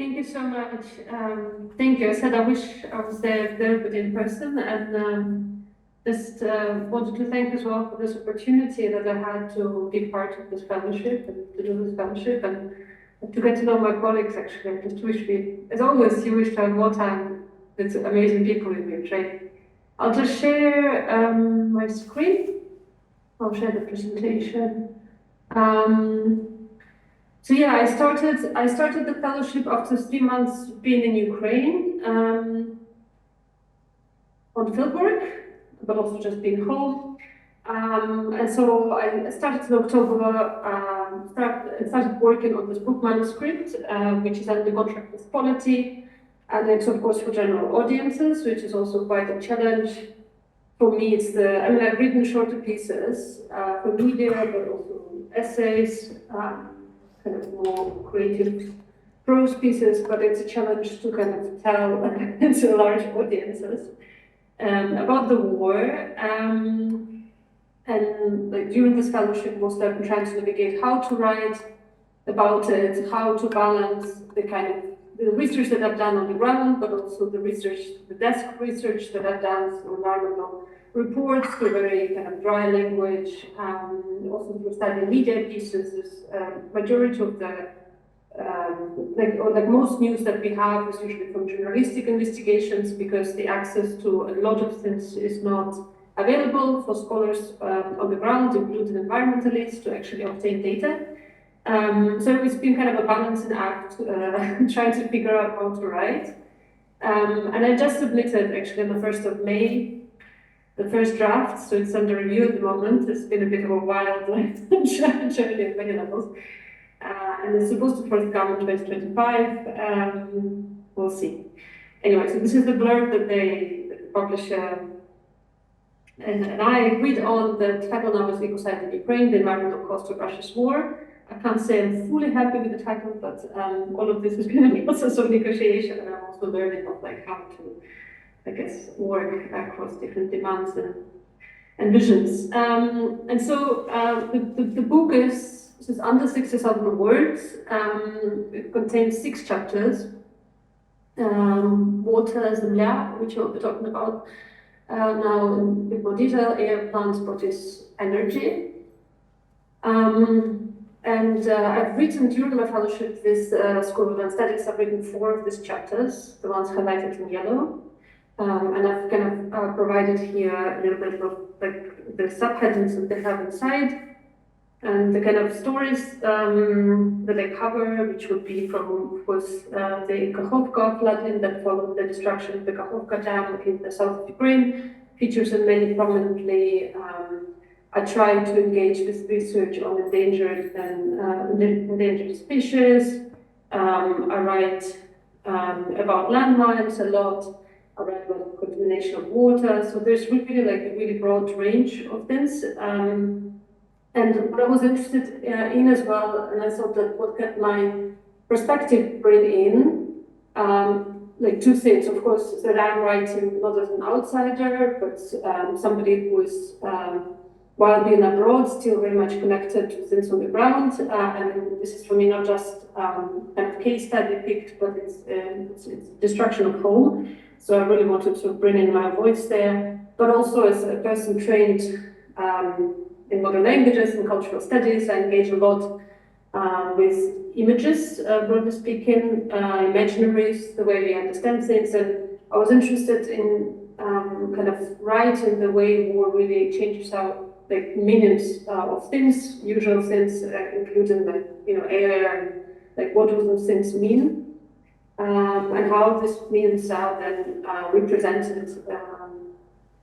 Thank you so much. Thank you. I said I wish I was there but in person, and just wanted to thank as well for this opportunity that I had to be part of this fellowship and to do this fellowship and to get to know my colleagues. Actually, I just wish as always, you wish to have more time with amazing people in your training. I'll just share my screen. I'll share the presentation. So yeah, I started the fellowship after 3 months being in Ukraine on field work, but also just being home. And so I started in October, started working on this book manuscript, which is under contract with Polity. And it's of course for general audiences, which is also quite a challenge. For me, I've written shorter pieces for media, but also essays, kind of more creative prose pieces, but it's a challenge to kind of tell to large audiences about the war. And like during this fellowship, mostly I've been trying to navigate how to write about it, how to balance the kind of the research that I've done on the ground, but also the desk research that I've done, so environmental reports, to very kind of dry language, also through studying media pieces. Majority of the like most news that we have is usually from journalistic investigations, because the access to a lot of things is not available for scholars on the ground, including environmentalists, to actually obtain data. So it's been kind of a balancing act, trying to figure out how to write. And I just submitted actually on the 1st of May, the first draft, so it's under review at the moment. It's been a bit of a wild journey at many levels. And it's supposed to first come in 2025. We'll see. Anyway, so this is the blurb that the publisher and I agreed on. The title now is Ecocide in Ukraine, the environmental cost of Russia's war. I can't say I'm fully happy with the title, but all of this has been a process of negotiation, and I'm also learning of like how to, I guess, work across different demands and visions. And so the book is under 60,000 words. It contains 6 chapters. Water, Zemlya, which we'll be talking about now in a bit more detail, air, plants, bodies, energy. And I've written during my fellowship this School of Advanced Studies. I've written 4 of these chapters, the ones highlighted in yellow. And I've kind of provided here a little bit of like the subheadings that they have inside, and the kind of stories that I cover, which would be from, of course, the Kakhovka flooding that followed the destruction of the Kakhovka Dam in the south of Ukraine, features in many prominently. I try to engage with research on endangered species. I write about landmines a lot. I write about contamination of water. So there's really like a really broad range of things. And what I was interested in as well, and I thought that what could my perspective bring in, like 2 things. Of course, that I'm writing not as an outsider, but somebody who is, while being abroad, still very much connected to things on the ground. And this is for me not just kind of case study picked, but it's destruction of home. So I really wanted to bring in my voice there, but also as a person trained in modern languages and cultural studies, I engage a lot with images, broadly speaking, imaginaries, the way we understand things. And I was interested in kind of writing the way war really changes our like meanings of things, usual things, including like air and like what do those things mean, and how this means are then represented,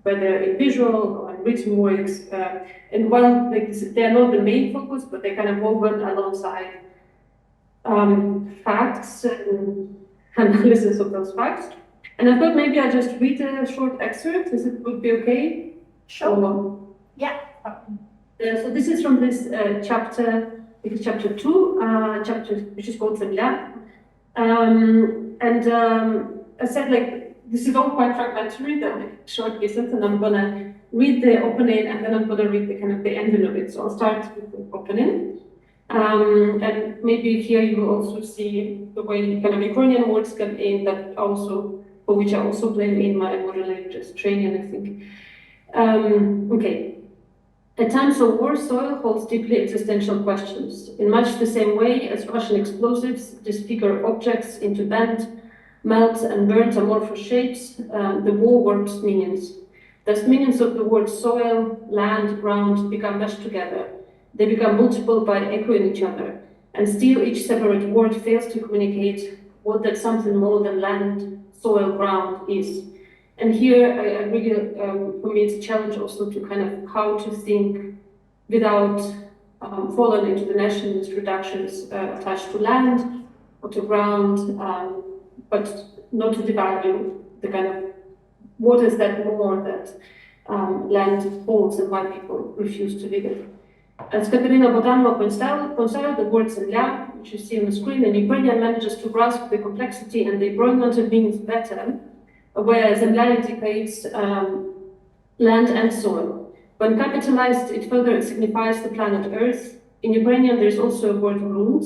whether in visual or in written works. And while like they're not the main focus, but they kind of woven alongside facts and analysis of those facts. And I thought maybe I just read a short excerpt. Would be okay? Sure. Yeah. So this is from this chapter. It is chapter 2, chapter which is called Zemlya. I said like this is all quite fragmentary, the like, short pieces, and I'm gonna read the opening and then I'm gonna read the kind of the ending of it. So I'll start with the opening. And maybe here you will also see the way kind of Ukrainian words come in that also, for which I also blame in my modern languages training, I think. Okay. At times of war, soil holds deeply existential questions. In much the same way as Russian explosives disfigure objects into bent, melt, and burnt amorphous shapes, the war works meanings. Thus, meanings of the words soil, land, ground become meshed together. They become multiple by echoing each other, and still each separate word fails to communicate what that something more than land, soil, ground is. And here, I really, for me, it's a challenge also to kind of how to think without falling into the nationalist reductions attached to land or to ground, but not to devalue the kind of what is that more that land holds and why people refuse to live it. As Katerina Bodanova points out, the word zemlya, which you see on the screen, in Ukrainian manages to grasp the complexity and the embroidered meanings better, where zemlya indicates land and soil. When capitalized, it further signifies the planet Earth. In Ukrainian, there is also a word grunt,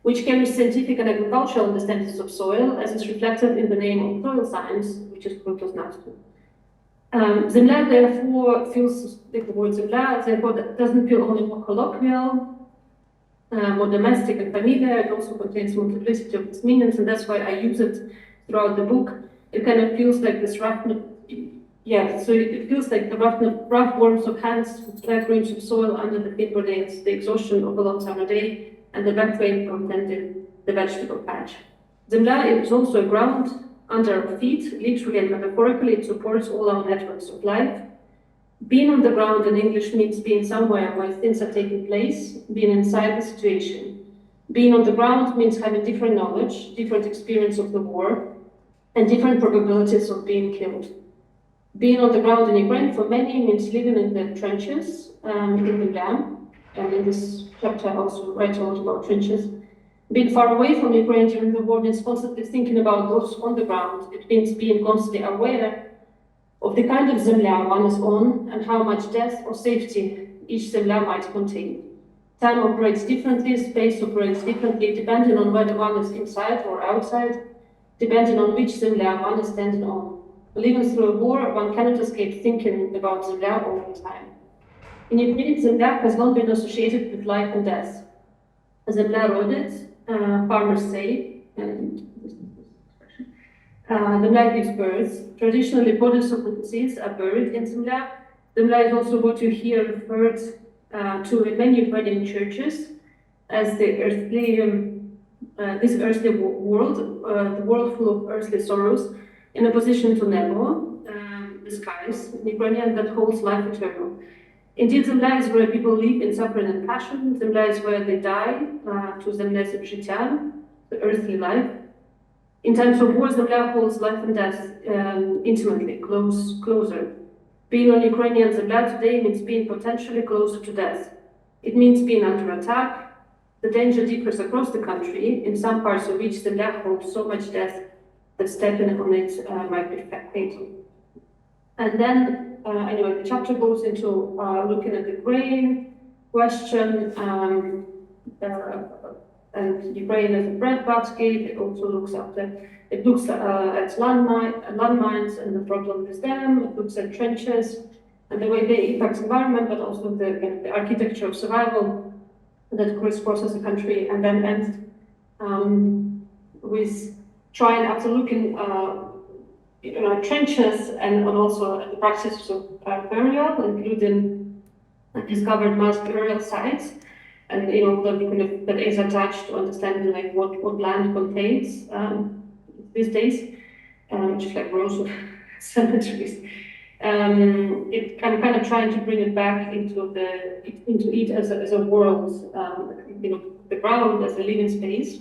which carries scientific and agricultural understandings of soil, as is reflected in the name of soil science, which is gruntosnavstvo. Zemlya, therefore, feels like the word zemlya, therefore, doesn't feel only more colloquial, more domestic and familiar. It also contains multiplicity of its meanings, and that's why I use it throughout the book. It kind of feels like this rough, so it feels like the rough warmth of hands, flat grains of soil under the fingernails, the exhaustion of a long summer day, and the back pain from tending the vegetable patch. Zemlya is also a ground under our feet, literally and metaphorically. It supports all our networks of life. Being on the ground in English means being somewhere where things are taking place, being inside the situation. Being on the ground means having different knowledge, different experience of the war, and different probabilities of being killed. Being on the ground in Ukraine for many means living in the trenches, in the dam, and in this chapter I also write a lot about trenches. Being far away from Ukraine during the war means constantly thinking about those on the ground. It means being constantly aware of the kind of zemlya one is on and how much death or safety each zemlya might contain. Time operates differently, space operates differently, depending on whether one is inside or outside, depending on which zemlya one is standing on. Living through a war, one cannot escape thinking about zemlya all the time. In Ukraine, zemlya has long been associated with life and death. Zemlya rodit, farmers say, and zemlya gives birth. Traditionally, bodies of the deceased are buried in zemlya. Zemlya is also what you hear referred to in many Ukrainian churches as the earthly, this earthly world, the world full of earthly sorrows, in opposition to nebo, the skies, in Ukrainian, that holds life eternal. Indeed, zemlya is where people live in suffering and passion. Zemlya is where they die, to zemlya zhytya, the earthly life. In times of war, zemlya holds life and death intimately, closer. Being on Ukrainian zemlya today means being potentially closer to death. It means being under attack. The danger differs across the country. In some parts of which zemlya holds so much death that stepping on it might be fatal. And then, anyway, the chapter goes into looking at the grain question, and Ukraine as a breadbasket. It also looks at landmines and the problem with them. It looks at trenches and the way they impact environment, but also the architecture of survival that crisscrosses the country, and then ends with trying, after looking trenches and also the practice of burial, including discovered mass burial sites, and that is attached to understanding like what land contains these days, which is like rows of cemeteries. I'm kind of trying to bring it back into it as a world, the ground as a living space.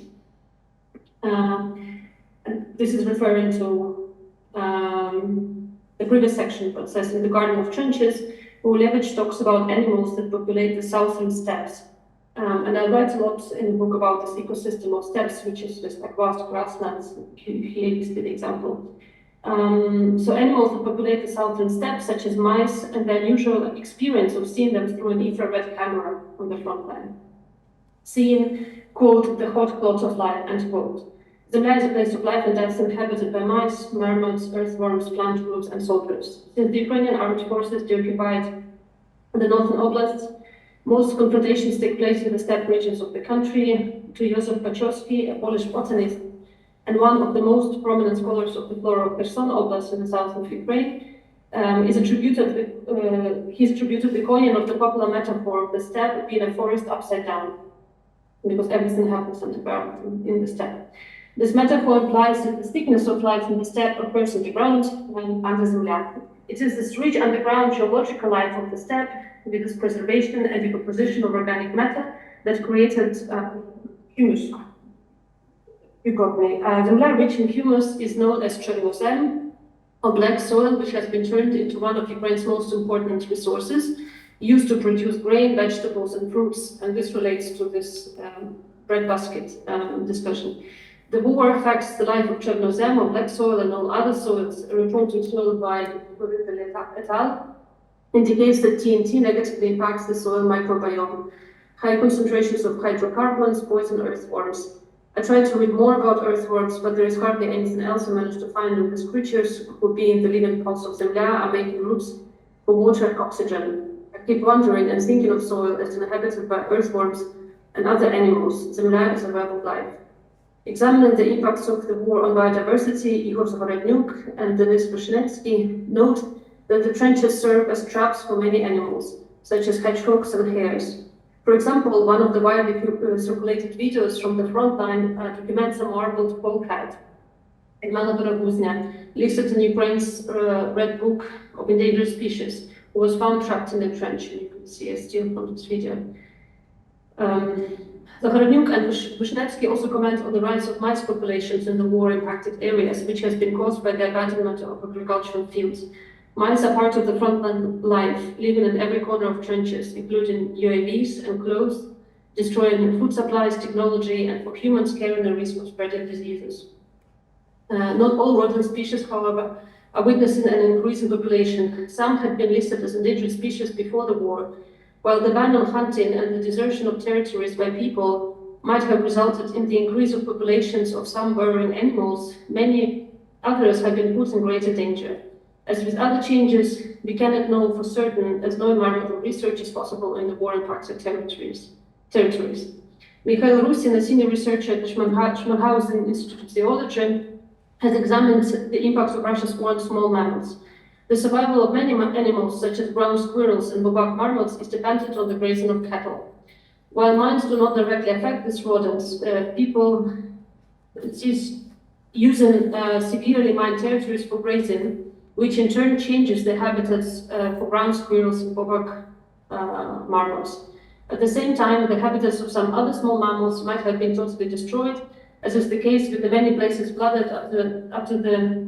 And this is referring to the previous section, but says in the Garden of Trenches, Ulevich talks about animals that populate the southern steppes. And I write a lot in the book about this ecosystem of steppes, which is just like vast grasslands. Here is the example. So animals that populate the southern steppes, such as mice, and the unusual experience of seeing them through an infrared camera, on the front line. Seeing, quote, the hot cloth of life, end quote. Zemlya is a place of life and death inhabited by mice, marmots, earthworms, plant roots, and soldiers. Since the Ukrainian armed forces deoccupied the northern oblasts, most confrontations take place in the steppe regions of the country. To Josef Pachowski, a Polish botanist and one of the most prominent scholars of the flora of Kherson Oblast in the south of Ukraine, he's attributed the coining of the popular metaphor of the steppe being a forest upside down, because everything happens underground in the steppe. This metaphor implies that the thickness of life in the steppe occurs in the ground and under Zemlya. It is this rich underground geological life of the steppe, with its preservation and decomposition of organic matter, that created humus. You got me. Zemlya rich in humus is known as chernozem, or black soil, which has been turned into one of Ukraine's most important resources, used to produce grain, vegetables, and fruits, and this relates to this breadbasket discussion. The war affects the life of chernozem, or black soil, and all other soils. A report installed by et al. Indicates that TNT negatively impacts the soil microbiome. High concentrations of hydrocarbons poison earthworms. I tried to read more about earthworms, but there is hardly anything else I managed to find on these creatures who, being the living pulse of Zemlya, are making roots for water and oxygen. I keep wondering and thinking of soil as inhabited by earthworms and other animals. Zemlya is a web of life. Examining the impacts of the war on biodiversity, Igor Zagorodnyuk and Denis Vyshnetsky note that the trenches serve as traps for many animals, such as hedgehogs and hares. For example, one of the widely circulated videos from the front line documents a marbled polecat in Malodoroguznia, listed in Ukraine's Red Book of Endangered Species, who was found trapped in the trench. You can see a still from this video. Zagorodnyuk and Vyshnetsky also comment on the rise of mice populations in the war-impacted areas, which has been caused by the abandonment of agricultural fields. Mice are part of the frontline life, living in every corner of trenches, including UAVs and clothes, destroying food supplies, technology, and for humans carrying the risk of spreading diseases. Not all rodent species, however, are witnessing an increase in population. Some had been listed as endangered species before the war, while the ban on hunting and the desertion of territories by people might have resulted in the increase of populations of some burrowing animals. Many others have been put in greater danger. As with other changes, we cannot know for certain, as no environmental research is possible in the war-impacted territories. Mikhail Rusin, a senior researcher at the Schmalhausen Institute of Zoology, has examined the impacts of Russia's war on small mammals. The survival of many animals, such as brown squirrels and bobak marmots, is dependent on the grazing of cattle. While mines do not directly affect these rodents, people using severely mined territories for grazing, which in turn changes the habitats for brown squirrels and bobak marmots. At the same time, the habitats of some other small mammals might have been totally destroyed, as is the case with the many places flooded after the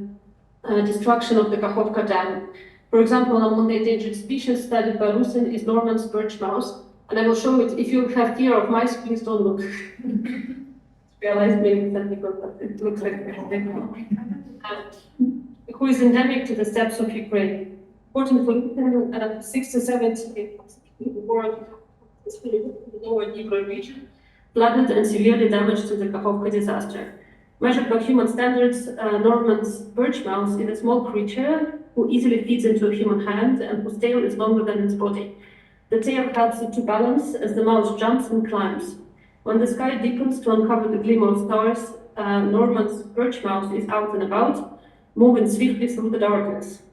destruction of the Kakhovka Dam. For example, among the endangered species studied by Rusin is Norman's birch mouse, and I will show it. If you have fear of mice, please don't look. Realize maybe that because it looks like who is endemic to the steppes of Ukraine. According to 67 world the lower Dnipro region, flooded and severely damaged to the Kakhovka disaster. Measured by human standards, Norman's birch mouse is a small creature who easily fits into a human hand and whose tail is longer than its body. The tail helps it to balance as the mouse jumps and climbs. When the sky deepens to uncover the glimmer of stars, Norman's birch mouse is out and about, moving swiftly through the darkness.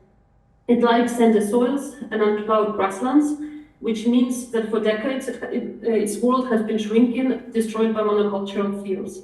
It likes sandy soils and unplowed grasslands, which means that for decades its world has been shrinking, destroyed by monocultural fields.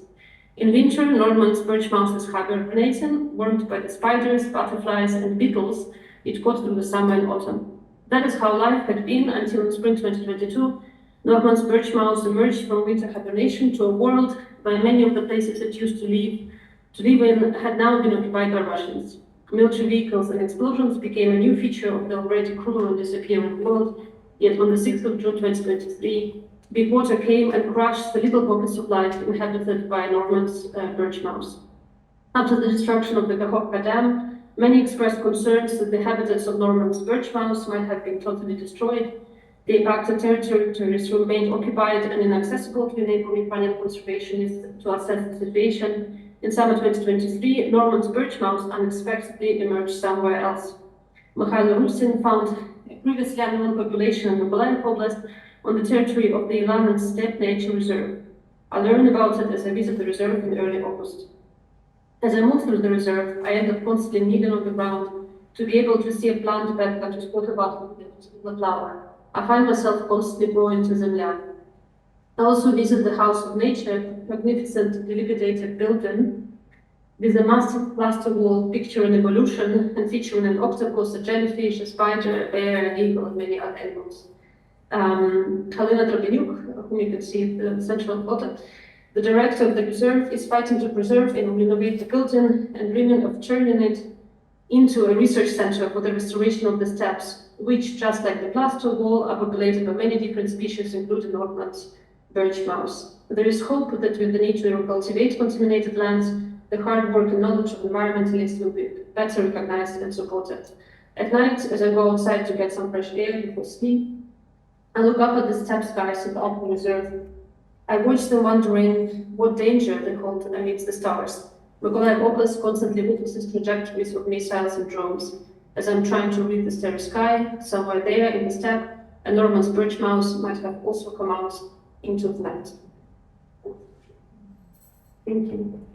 In winter, Norman's birch mouse is hibernating, warmed by the spiders, butterflies, and beetles it caught through the summer and autumn. That is how life had been until in spring 2022. Norman's birch mouse emerged from winter hibernation to a world where many of the places it used to live in had now been occupied by Russians. Military vehicles and explosions became a new feature of the already cruel and disappearing world, yet on the 6th of June 2023, big water came and crushed the little pockets of life inhabited by Norman's birch mouse. After the destruction of the Kakhovka Dam, many expressed concerns that the habitats of Norman's birch mouse might have been totally destroyed. The impacted territories remained occupied and inaccessible to enable Ukrainian conservationists to assess the situation. In summer 2023, Norman's birch mouse unexpectedly emerged somewhere else. Mikhail Rusin found a previously unknown population in the Mykolaiv Oblast on the territory of the Ilana Steppe Nature Reserve. I learned about it as I visited the reserve in early August. As I moved through the reserve, I ended up constantly kneeling on the ground to be able to see a plant bed that was water bottle with a flower. I find myself constantly growing to Zemlya. I also visit the House of Nature, a magnificent, dilapidated building with a massive plaster wall picturing evolution and featuring an octopus, a jellyfish, a spider, a bear, an eagle, and many other animals. Darya Tsymbalyuk, whom you can see in the central photo, the director of the reserve, is fighting to preserve and renovate the building and dreaming of turning it into a research center for the restoration of the steppes, which, just like the plaster wall, are populated by many different species, including Norman's birch mouse. There is hope that with the need to cultivate contaminated lands, the hard work and knowledge of environmentalists will be better recognized and supported. At night, as I go outside to get some fresh air before sleep, I look up at the steppe skies of the open reserve. I watch them wondering what danger they hold amidst the stars. Mykolaiv Oblast constantly witnesses trajectories of missiles and drones. As I'm trying to read the starry sky, somewhere there in the steppe, a Norman's birch mouse might have also come out into flight. Thank you.